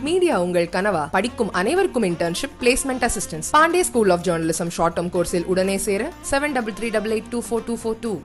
Media உங்கள் கனவா? படிக்கும் அனைவருக்கும் internship, placement assistance. Pandey school of journalism short term கோர்ஸில் உடனே சேர 7338824242.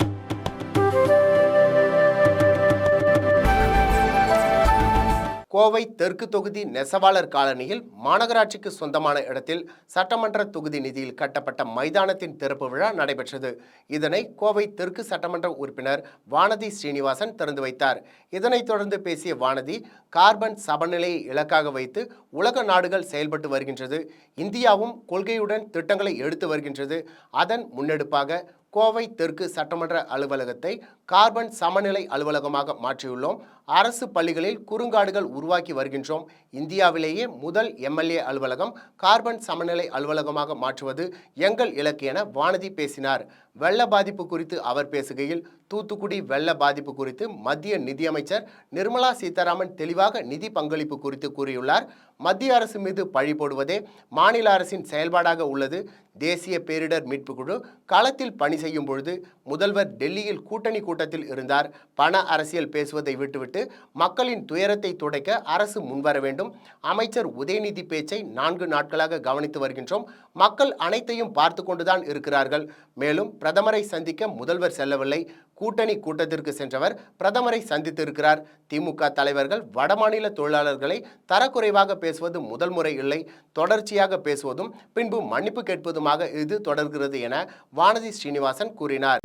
கோவை தெற்கு தொகுதி நெசவாளர் காலனியில் மாநகராட்சிக்கு சொந்தமான இடத்தில் சட்டமன்ற தொகுதி நிதியில் கட்டப்பட்ட மைதானத்தின் திறப்பு விழா நடைபெற்றது. இதனை கோவை தெற்கு சட்டமன்ற உறுப்பினர் வானதி ஸ்ரீனிவாசன் திறந்து வைத்தார். இதனைத் தொடர்ந்து பேசிய வானதி, கார்பன் சமநிலையை இலக்காக வைத்து உலக நாடுகள் செயல்பட்டு வருகின்றது. இந்தியாவும் கொள்கையுடன் திட்டங்களை எடுத்து வருகின்றது. அதன் முன்னெடுப்பாக கோவை தெற்கு சட்டமன்ற அலுவலகத்தை கார்பன் சமநிலை அலுவலகமாக மாற்றியுள்ளோம். அரசு பள்ளிகளில் குறுங்காடுகள் உருவாக்கி வருகின்றோம். இந்தியாவிலேயே முதல் எம்எல்ஏ அலுவலகம் கார்பன் சமநிலை அலுவலகமாக மாற்றுவது எங்கள் இலக்கு என வானதி பேசினார். வெள்ள பாதிப்பு குறித்து அவர் பேசுகையில், தூத்துக்குடி வெள்ள பாதிப்பு குறித்து மத்திய நிதியமைச்சர் நிர்மலா சீதாராமன் தெளிவாக நிதி பங்களிப்பு குறித்து கூறியுள்ளார். மத்திய அரசு மீது பழி போடுவதே மாநில அரசின் செயல்பாடாக உள்ளது. தேசிய பேரிடர் மீட்பு குழு களத்தில் பணி செய்யும் பொழுது முதல்வர் டெல்லியில் கூட்டணி கூட்டத்தில் இருந்தார். பண அரசியல் பேசுவதை விட்டுவிட்டு மக்களின் துயரத்தை துடைக்க அரசு முன்வர வேண்டும். அமைச்சர் உதயநிதி பேச்சை 4 நாட்களாக கவனித்து வருகின்றோம். மக்கள் அனைத்தையும் பார்த்து கொண்டுதான் இருக்கிறார்கள். மேலும் பிரதமரை சந்திக்க முதல்வர் செல்லவில்லை. கூட்டணி கூட்டத்திற்கு சென்றவர் பிரதமரை சந்தித்திருக்கிறார். திமுக தலைவர்கள் வடமாநில தொழிலாளர்களை தரக்குறைவாக பேசுவது முதல் முறை இல்லை. தொடர்ச்சியாக பேசுவதும் பின்பு மன்னிப்பு கேட்பதுமாக இது தொடர்கிறது என வானதி ஸ்ரீனிவாசன் கூறினார்.